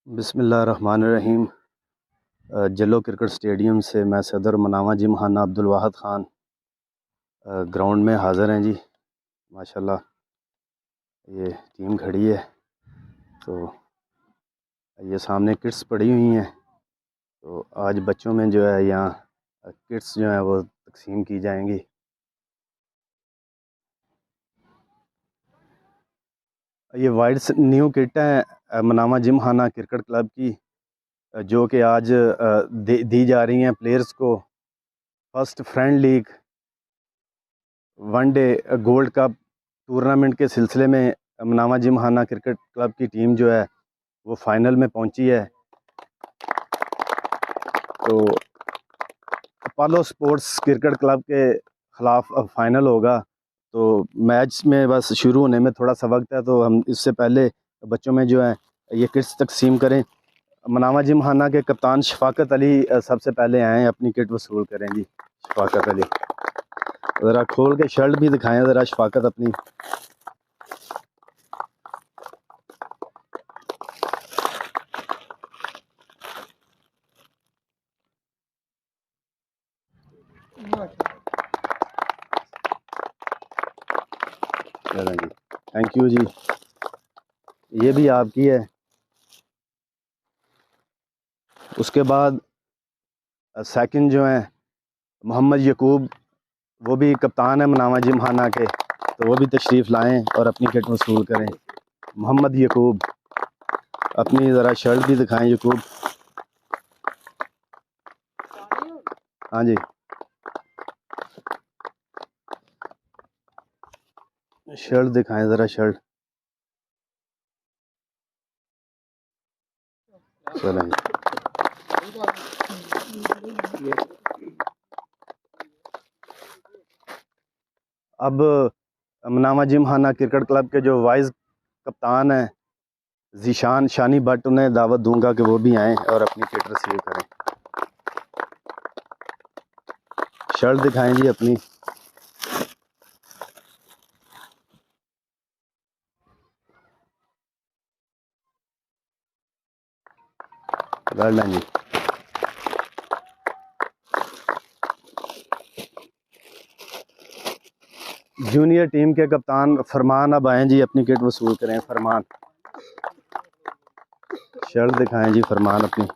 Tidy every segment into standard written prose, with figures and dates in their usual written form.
बिस्मिल्लाहिर्रहमानिर्रहीम। जलो cricket stadium से मैं सदर मुनावा जिम खाना अब्दुल वाहद ख़ान ग्राउंड में हाज़िर हैं जी। माशाल्लाह ये टीम खड़ी है, तो ये सामने किट्स पड़ी हुई हैं। तो आज बच्चों में जो है यहाँ किट्स जो है वो तकसीम की जाएंगी। ये वाइड न्यू किट है मुनावा जिम खाना क्रिकेट क्लब की, जो कि आज दी जा रही हैं प्लेयर्स को। First friend league one day gold cup tournament के सिलसिले में मुनावा जिम खाना क्रिकेट क्लब की टीम जो है वो फाइनल में पहुंची है। तो अपोलो स्पोर्ट्स क्रिकेट क्लब के ख़िलाफ़ अब फाइनल होगा। तो मैच में बस शुरू होने में थोड़ा सा वक्त है, तो हम इससे पहले बच्चों में जो है ये किट्स तकसीम करें। मुनावा जिम खाना के कप्तान शफाकत अली सबसे पहले आए हैं, अपनी किट वसूल करें जी। शफाकत अली ज़रा खोल के शर्ट भी दिखाएं ज़रा शफाकत अपनी। चलें जी, थैंक यू जी, ये भी आपकी है। उसके बाद सेकंड जो है मोहम्मद यकूब, वो भी कप्तान है मुनावा जिम खाना के, तो वो भी तशरीफ़ लाएं और अपनी किट वसूल करें। मोहम्मद यकूब, अपनी ज़रा शर्ट भी दिखाएं यकूब। हाँ जी, शर्ट दिखाएं ज़रा शर्ट। चलें अब मुनावा जिम खाना क्रिकेट क्लब के जो वाइस कप्तान हैं जीशान शानी भट्ट, उन्हें दावत दूंगा कि वो भी आएँ और अपनी किट रिसीव करें। शर्ट दिखाएं जी अपनी। वेल जी। जूनियर टीम के कप्तान फरमान अब आएँ जी, अपनी किट वसूल करें। फरमान, शर्ट दिखाएं जी फरमान अपनी।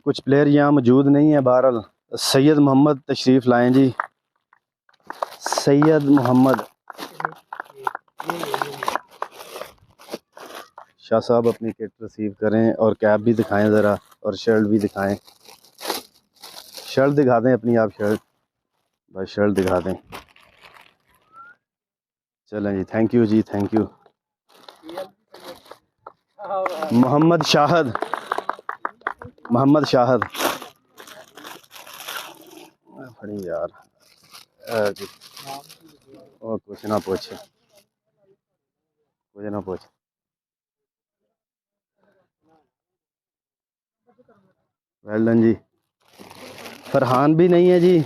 कुछ प्लेयर यहाँ मौजूद नहीं है। बहरहाल सैयद मोहम्मद तशरीफ़ लाएं जी। सैयद मोहम्मद शाह साहब अपनी किट रिसीव करें और कैप भी दिखाएं ज़रा, और शर्ट भी दिखाएं। शर्ट दिखा दें अपनी आप, शर्ट बस शर्ट दिखा दें। चलें जी, थैंक यू जी, थैंक यू। मोहम्मद शाहद, मोहम्मद शाहद फड़ी यार और कुछ ना पूछे, कुछ ना पूछ। वेल डन जी। फरहान भी नहीं है जी,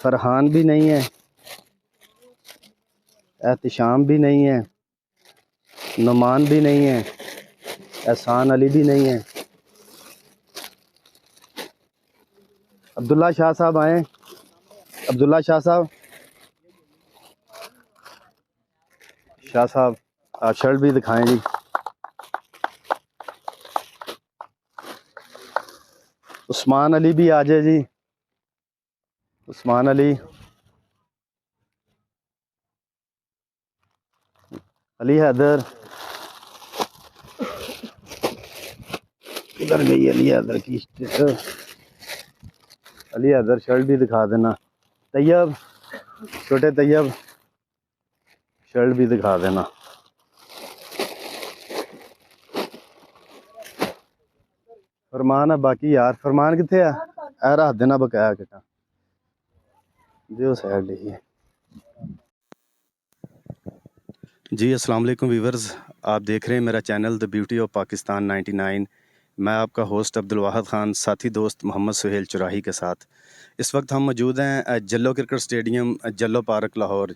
फरहान भी नहीं है, एहतिशाम भी नहीं है, नुमान भी नहीं है, एहसान अली भी नहीं है। अब्दुल्ला शाह साहब आए। अब्दुल्ला शाह साहब, शाह साहब आप शर्ट भी दिखाएं जी। उस्मान अली भी आ जाए जी। उस्मान अली, अली हैदर किधर गई? अली हैदर की अली हैदर शर्ट भी दिखा देना। तैयब, छोटे तैयब शर्ट भी दिखा देना। फरमान है बाकी यार, फरमान कितने है? रख देना बकाया किटा जो साइड लिखी है जी। अस्सलाम वालेकुम व्यूअर्स, आप देख रहे हैं मेरा channel the beauty of Pakistan 99। मैं आपका होस्ट अब्दुल वाहिद ख़ान, साथी दोस्त मोहम्मद सुहेल चुराही के साथ इस वक्त हम मौजूद हैं जल्लो क्रिकेट स्टेडियम, जल्लो पार्क, लाहौर,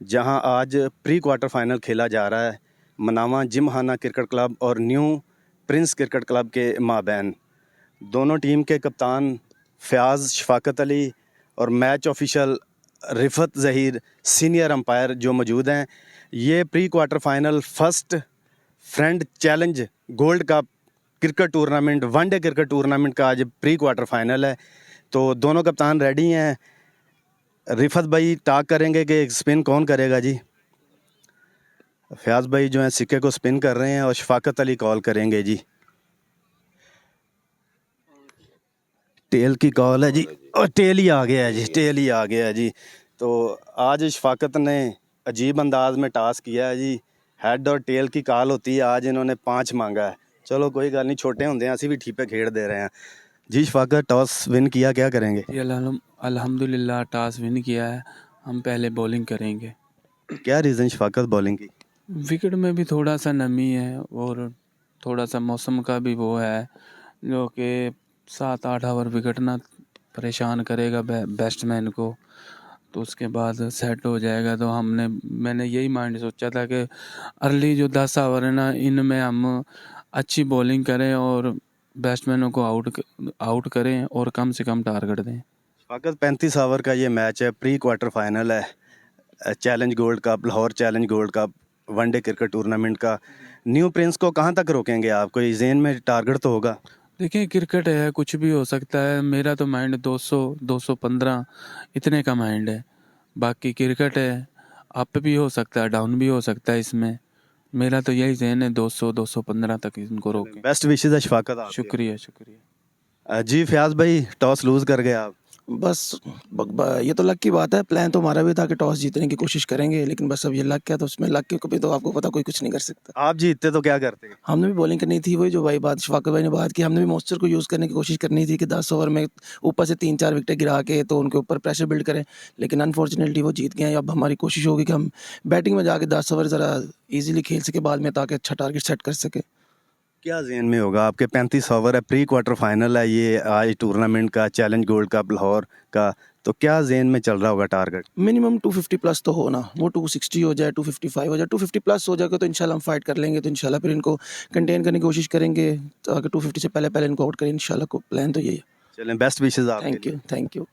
जहां आज प्री क्वार्टर फाइनल खेला जा रहा है मनामा जिमखाना क्रिकेट क्लब और न्यू प्रिंस क्रिकेट क्लब के माबैन। दोनों टीम के कप्तान फ़याज़, शफ़ाकत अली और match official Rifat Zaheer, senior umpire जो मौजूद हैं। ये pre quarter final first friend challenge gold cup cricket tournament, one day cricket tournament का आज प्री क्वार्टर फाइनल है। तो दोनों कप्तान रेडी हैं। रिफ़त भाई टाक करेंगे कि स्पिन कौन करेगा जी। फ़याज़ भाई जो हैं सिक्के को स्पिन कर रहे हैं और शफ़ाकत अली कॉल करेंगे जी। टेल की कॉल है जी, और टेल ही आ गया है जी, टेल ही आ गया है जी। तो आज शफ़ाकत ने अजीब अंदाज में टास्क किया है जी। हेड और टेल की कॉल होती है, आज इन्होंने 5 मांगा है। चलो कोई गल नहीं, छोटे होंगे असी भी ठीपे खेड़ दे रहे हैं जी। शफ़ाकत टॉस विन किया, क्या करेंगे जी? अल्हम्दुलिल्लाह टॉस विन किया है। हम पहले बॉलिंग करेंगे। क्या रीज़न शफ़ाकत बॉलिंग की? विकेट में भी थोड़ा सा नमी है और थोड़ा सा मौसम का भी वो है जो कि 7-8 ओवर विकेट ना परेशान करेगा बैट्समैन को, तो उसके बाद सेट हो जाएगा। तो मैंने यही माइंड सोचा था कि अर्ली जो 10 ओवर है ना, इनमें हम अच्छी बॉलिंग करें और बैट्समैनों को आउट करें और कम से कम टारगेट दें। शफ़ाकत 35 ओवर का ये मैच है, प्री क्वार्टर फाइनल है challenge gold cup, Lahore challenge gold cup one day cricket tournament का। न्यू प्रिंस को कहाँ तक रोकेंगे आप? कोई ज़हन में टारगेट तो होगा? देखिए क्रिकेट है, कुछ भी हो सकता है। मेरा तो माइंड 200 215 इतने का माइंड है। बाकी क्रिकेट है, अप भी हो सकता है, डाउन भी हो सकता है। इसमें मेरा तो यही ज़हन है 200 215 तक इनको रोकें। बेस्ट विशेज़ है शफ़ाकत आपके। शुक्रिया शुक्रिया। जी फ़याज़ भाई, टॉस लूज़ कर गए आप। बस ये तो लक की बात है। प्लान तो हमारा भी था कि टॉस जीतने की कोशिश करेंगे, लेकिन बस अब ये लक क्या, तो उसमें लक के कभी तो आपको पता कोई कुछ नहीं कर सकता। आप जीतते तो क्या करते? हमने भी बॉलिंग करनी थी, वही जो भाई बात शफाकत भाई ने बात की, हमने भी मॉइस्चर को यूज़ करने की कोशिश करनी थी कि 10 ओवर में ऊपर से 3-4 विकेटें गिरा के तो उनके ऊपर प्रेशर बिल्ड करें, लेकिन अनफॉर्चुनेटली वो जीत गए हैं। अब हमारी कोशिश होगी कि हम बैटिंग में जाके 10 ओवर ज़रा ईजिली खेल सके बाद में, ताकि अच्छा टारगेट सेट कर सके। क्या ज़हन में होगा आपके? 35 ओवर है, प्री क्वार्टर फाइनल है ये आज टूर्नामेंट का, चैलेंज गोल्ड कप लाहौर का। तो क्या ज़हन में चल रहा होगा टारगेट? मिनिमम 250 प्लस तो हो ना, वो 260 हो जाए, 255 हो जाए, 250 प्लस हो जाएगा तो इंशाल्लाह हम फाइट कर लेंगे। तो इंशाल्लाह फिर इनको कंटेन करने की कोशिश करेंगे, ताकि 250 से पहले पहले इनको आउट करें इंशाल्लाह। को प्लान तो यही है। चलें, बेस्ट विशेज़ आपके थैंक लिए। You, thank you.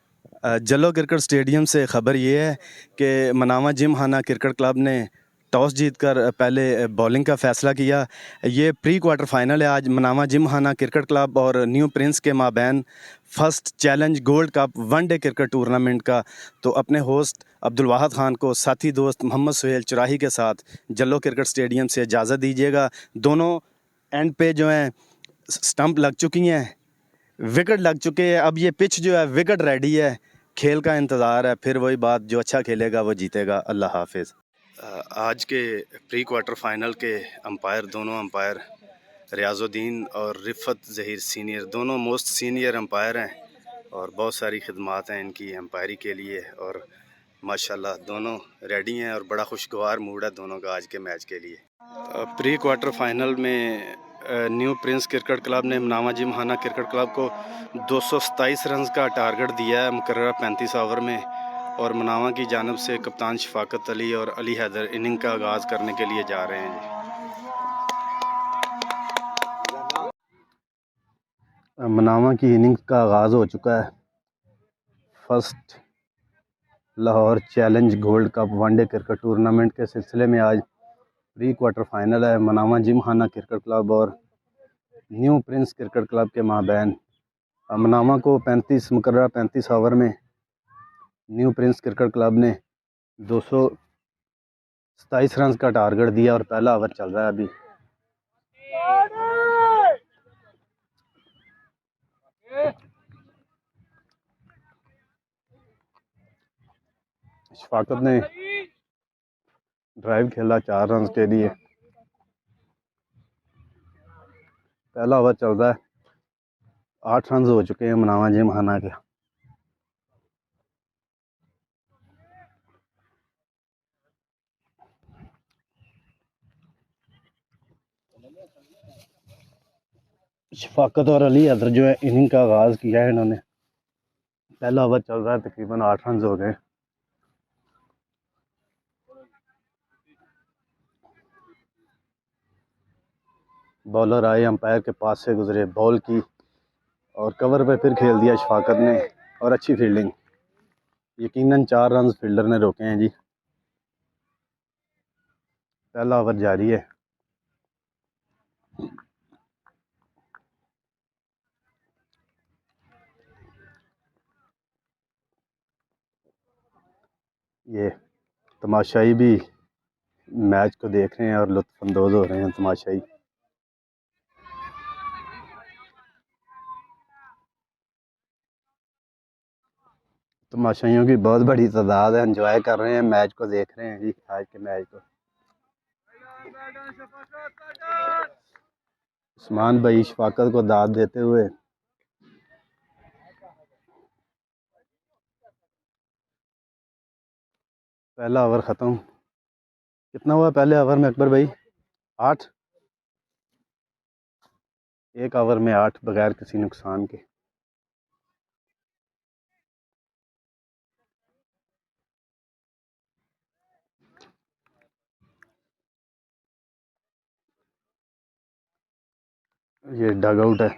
जल्लो cricket stadium से ख़बर ये है कि मनामा जिमखाना क्रिकेट क्लब ने टॉस जीतकर पहले बॉलिंग का फ़ैसला किया। ये प्री क्वार्टर फाइनल है आज मनामा जिमखाना क्रिकेट क्लब और न्यू प्रिंस के माबैन first challenge gold cup one day cricket tournament का। तो अपने होस्ट अब्दुल वाहिद ख़ान को साथी दोस्त मोहम्मद सुहेल चुराही के साथ जल्लो क्रिकेट स्टेडियम से इजाज़त दीजिएगा। दोनों एंड पे जो हैं स्टंप लग चुकी हैं, विकेट लग चुके हैं। अब ये पिच जो है विकेट रेडी है, खेल का इंतज़ार है। फिर वही बात, जो अच्छा खेलेगा वो जीतेगा। अल्लाह हाफिज़। आज के प्री क्वार्टर फाइनल के अंपायर, दोनों अंपायर रियाज़ुद्दीन और रिफ़त ज़हीर सीनियर, दोनों मोस्ट सीनियर अंपायर हैं और बहुत सारी खिदमात हैं इनकी अंपायरी के लिए। और माशाल्लाह दोनों रेडी हैं और बड़ा खुशगवार मूड है दोनों का आज के मैच के लिए। प्री क्वार्टर फाइनल में न्यू प्रिंस क्रिकेट क्लब ने मनामा जिमखाना क्रिकेट क्लब को 227 रन का टारगेट दिया है मुकर्रर 35 ओवर में। और मनामा की जानब से कप्तान शफाकत अली और अली हैदर इनिंग का आगाज़ करने के लिए जा रहे हैं। मनामा की इनिंग्स का आगाज़ हो चुका है। First Lahore challenge gold cup one day cricket tournament के सिलसिले में आज प्री क्वार्टर फाइनल है मनामा जिमखाना क्रिकेट क्लब और न्यू प्रिंस क्रिकेट क्लब के माबैन। मनामा को 35 ओवर में न्यू प्रिंस क्रिकेट क्लब ने 227 रन का टारगेट दिया और पहला ओवर चल रहा है अभी। शफाकत ने ड्राइव खेला 4 रन के लिए। पहला ओवर चल रहा है, 8 रन हो चुके हैं मनामा जिमखाना के। शफाकत और अली हैदर जो है इनिंग का आगाज़ किया है इन्होंने। पहला ओवर चल रहा है, तकरीबन 8 रन हो गए। बॉलर आए, अंपायर के पास से गुजरे, बॉल की और कवर पे फिर खेल दिया शफाकत ने, और अच्छी फील्डिंग। यकीनन 4 रन फील्डर ने रोके हैं जी। पहला ओवर जारी है। ये तमाशाई भी मैच को देख रहे हैं और लुत्फ अंदोज हो रहे हैं तमाशाई। तमाशाइयों की बहुत बड़ी तादाद है, एंजॉय कर रहे हैं, मैच को देख रहे हैं जी, आज के मैच को। उस्मान भाई शफाकत को दाद देते हुए। पहला ओवर ख़त्म। कितना हुआ पहले ओवर में अकबर भाई? 8। एक ओवर में 8 बगैर किसी नुकसान के। ये डग आउट है,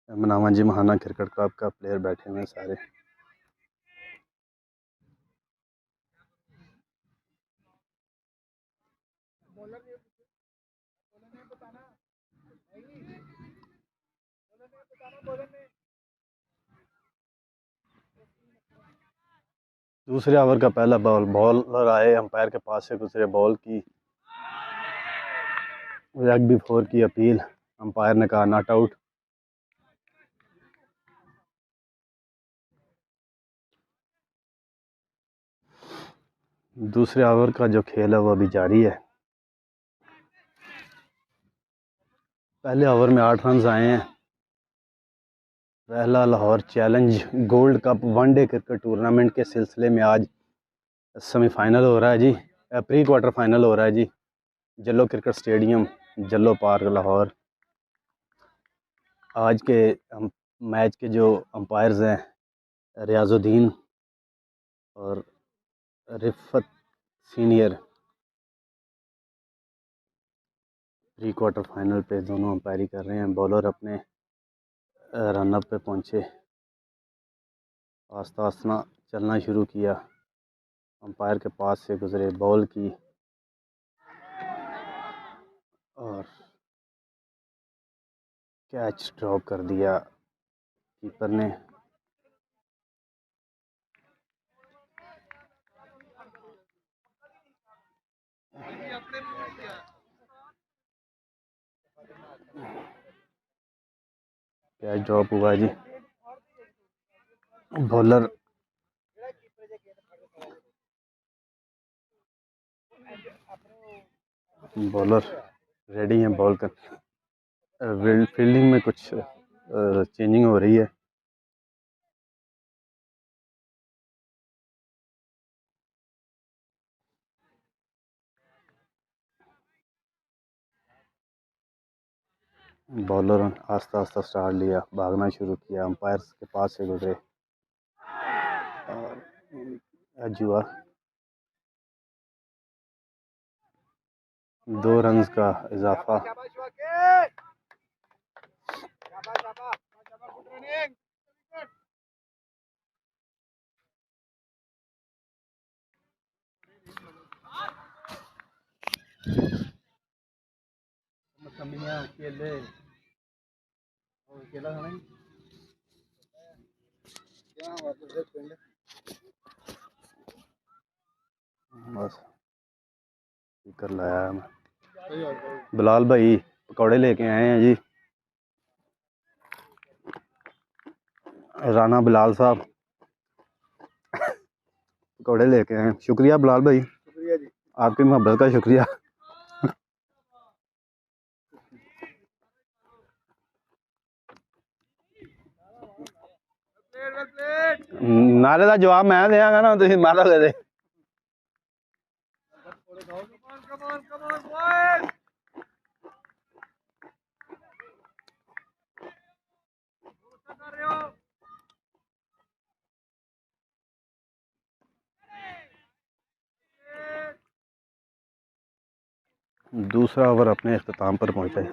मनावा जी महाना क्रिकेट क्लब का प्लेयर बैठे हुए हैं सारे। दूसरे ओवर का पहला बॉल, बॉलर आए, अंपायर के पास से गुजरे, बॉल की लेग बिफोर की अपील, अंपायर ने कहा नॉट आउट। दूसरे ओवर का जो खेल है वो अभी जारी है। पहले ओवर में 8 रन आए हैं। पहला Lahore challenge gold cup one day cricket tournament के सिलसिले में आज सेमीफाइनल हो रहा है जी, प्री क्वार्टर फाइनल हो रहा है जी, जल्लो क्रिकेट स्टेडियम, जल्लो पार्क, लाहौर। आज के मैच के जो अंपायर्स हैं रियाजुद्दीन और Rifat senior, pre quarter final पे दोनों अंपायरी कर रहे हैं। बॉलर अपने रन अप पे पहुंचे, आस्ता आस्ता चलना शुरू किया, अंपायर के पास से गुजरे, बॉल की और कैच ड्रॉप कर दिया कीपर ने। कैच ड्रॉप हुआ जी। बॉलर रेडी हैं बॉल कर। फील्डिंग में कुछ चेंजिंग हो रही है। बॉलर आस्ता आस्ता स्टार्ट लिया, भागना शुरू किया, अंपायर के पास से गुजरे और एज हुआ। 2 रन का इजाफा। बस कर लाया है मैं। बिलाल भाई पकौड़े लेके आए हैं जी, राना बिलाल साहब पकौड़े लेके आए हैं। शुक्रिया बिलाल भाई, शुक्रिया जी, आपकी मोहब्बत का शुक्रिया। नारे का जवाब मैं देंगा ना, तुम मारोगे दे। दूसरा ओवर अपने अख्ताम पर पहुंचा है।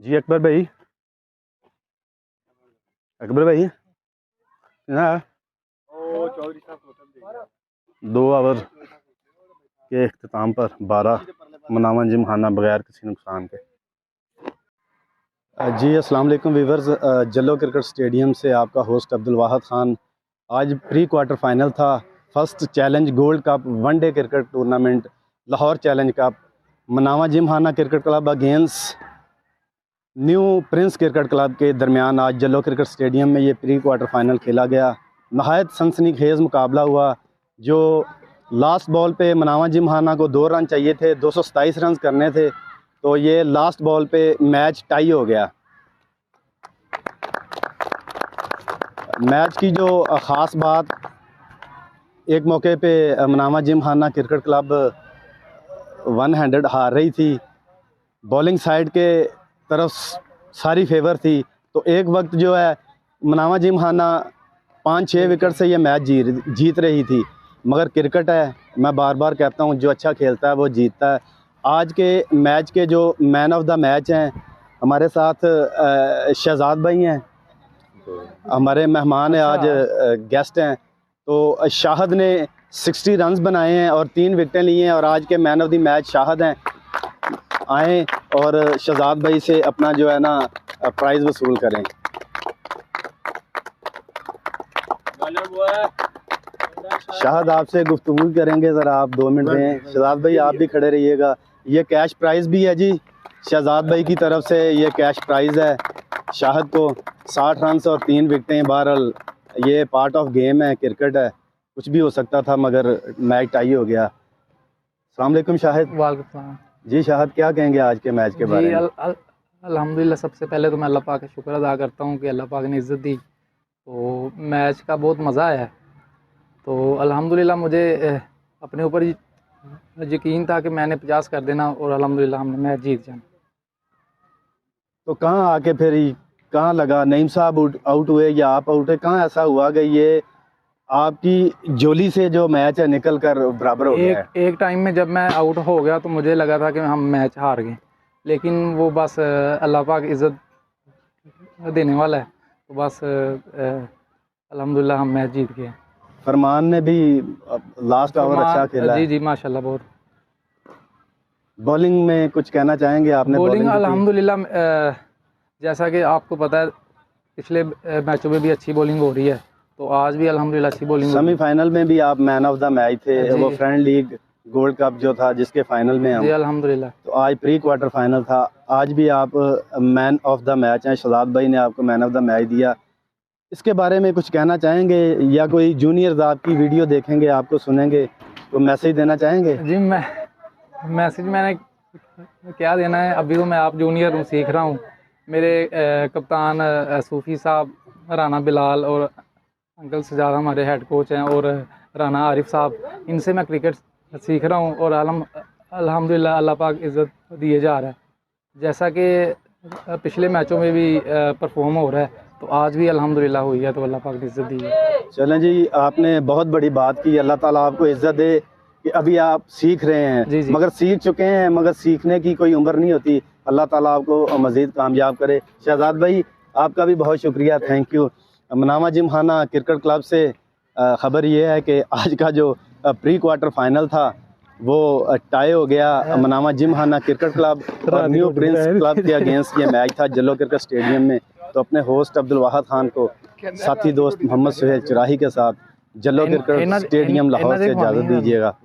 जी अकबर भाई, अकबर भाई ना 2 ओवर के अख्ताम पर 12 मनावा जिमखाना बगैर किसी नुकसान के। जी अस्सलाम वालेकुम वीवर्स, जल्लो क्रिकेट स्टेडियम से आपका होस्ट अब्दुल वाहिद ख़ान। आज प्री क्वार्टर फाइनल था, first challenge gold cup one day cricket tournament Lahore challenge cup Manama gymkhana cricket club against new prince cricket club के दरमियान आज जल्लो क्रिकेट स्टेडियम में ये प्री क्वार्टर फाइनल खेला गया। नहायत सनसनीखेज़ मुकाबला हुआ, जो लास्ट बॉल पे मनावा जिमखाना को 2 रन चाहिए थे, 227 रन करने थे, तो ये लास्ट बॉल पे मैच टाई हो गया। मैच की जो ख़ास बात, एक मौके पे मनावा जिमखाना क्रिकेट क्लब 1 हैंडेड हार रही थी, बॉलिंग साइड के तरफ सारी फेवर थी, तो एक वक्त जो है मनावा जिमखाना 5-6 विकेट से ये मैच जीत रही थी। मगर क्रिकेट है, मैं बार बार कहता हूँ, जो अच्छा खेलता है वो जीतता है। आज के मैच के जो मैन ऑफ द मैच हैं, हमारे साथ शहजाद भाई हैं, हमारे मेहमान हैं, आज गेस्ट हैं। तो शाहद ने 60 रन्स बनाए हैं और 3 विकेटें ली हैं, और आज के man of the match Shahid हैं। आएँ और शहजाद भाई से अपना जो है ना प्राइज़ वसूल करें। शाहद आपसे गुफ्तगू करेंगे, ज़रा आप 2 मिनट दें। शहजाद भाई आप भी खड़े रहिएगा। ये कैश प्राइज़ भी है जी, शहजाद भाई की तरफ से ये कैश प्राइज़ है। शाहद को 60 रन और 3 विकेटें। बहरहाल ये पार्ट ऑफ गेम है, क्रिकेट है, कुछ भी हो सकता था, मगर मैच टाई हो गया। अस्सलाम वालेकुम शाहिद। वालेकुम जी शाहिद, क्या कहेंगे आज के मैच के बारे में? अल्हम्दुलिल्लाह, सबसे पहले तो मैं अल्लाह पाक का शुक्र अदा करता हूँ कि अल्लाह पाक ने इज़्ज़त दी, तो मैच का बहुत मज़ा आया। तो अल्हम्दुलिल्लाह मुझे अपने ऊपर यकीन था कि मैंने 50 कर देना, और अल्हम्दुलिल्लाह हमने मैच जीत जाना। तो कहाँ आके फिर कहाँ लगा, नईम साहब आउट हुए या आप आउट हुए, कहाँ ऐसा हुआ कि ये आपकी जोली से जो मैच है निकल कर बराबर हो गया है? एक टाइम में जब मैं आउट हो गया तो मुझे लगा था कि हम मैच हार गए, लेकिन वो बस अल्लाह पाक इज़्ज़त देने वाला है, तो बस अल्हम्दुलिल्लाह हम मैच जीत गए। फरमान ने भी लास्ट ओवर अच्छा खेला। जी जी माशाल्लाह। बहुत बॉलिंग में कुछ कहना चाहेंगे आपने? बॉलिंग अल्हम्दुलिल्लाह, जैसा कि आपको पता है पिछले मैचों में भी अच्छी बॉलिंग हो रही है, तो आज भी अल्हम्दुलिल्लाह अच्छी बॉलिंग। सेमीफाइनल में भी आप मैन ऑफ द मैच थे, वो फ्रेंड लीग गोल्ड कप जो था जिसके फाइनल में हम। जी अल्हम्दुलिल्लाह। तो आज प्री क्वार्टर फाइनल था, आज भी आप मैन ऑफ द मैच हैं। शहजाद भाई ने आपको मैन ऑफ द मैच दिया, इसके बारे में कुछ कहना चाहेंगे, या कोई जूनियर्स आपकी वीडियो देखेंगे, आपको सुनेंगे, तो मैसेज देना चाहेंगे? जी मैसेज मैंने क्या देना है, अभी तो मैं आप जूनियर हूँ, सीख रहा हूँ। मेरे कप्तान सूफ़ी साहब, राना बिलाल और अंकल सजाद हमारे हेड कोच हैं, और राना आरिफ साहब, इनसे मैं क्रिकेट सीख रहा हूँ, और अल्हम्दुलिल्लाह अल्लाह पाक इज़्ज़त दिए जा रहा है। जैसा कि पिछले मैचों में भी परफॉर्म हो रहा है, तो आज भी अल्हम्दुलिल्लाह हुई है, तो अल्लाह पाक ने इज़्ज़त दी है। चलें जी, आपने बहुत बड़ी बात की, अल्लाह ताला आपको इज़्ज़त दे कि अभी आप सीख रहे हैं। जी। मगर सीख चुके हैं, मगर सीखने की कोई उम्र नहीं होती। अल्लाह ताला आपको मज़ीद कामयाब करे। शहजाद भाई आपका भी बहुत शुक्रिया, थैंक यू। मनावा जिमखाना क्रिकेट क्लब से ख़बर ये है कि आज का जो प्री क्वार्टर फाइनल था वो टाई हो गया। मनावा जिमखाना क्रिकेट क्लब और न्यू प्रिंस क्लब के अगेंस्ट ये मैच था जल्लो क्रिकेट स्टेडियम में। तो अपने होस्ट अब्दुल वाहिद ख़ान को साथी दोस्त मोहम्मद सुहेल चुराही के साथ जल्लो क्रिकेट स्टेडियम लाहौर से इजाज़त दीजिएगा।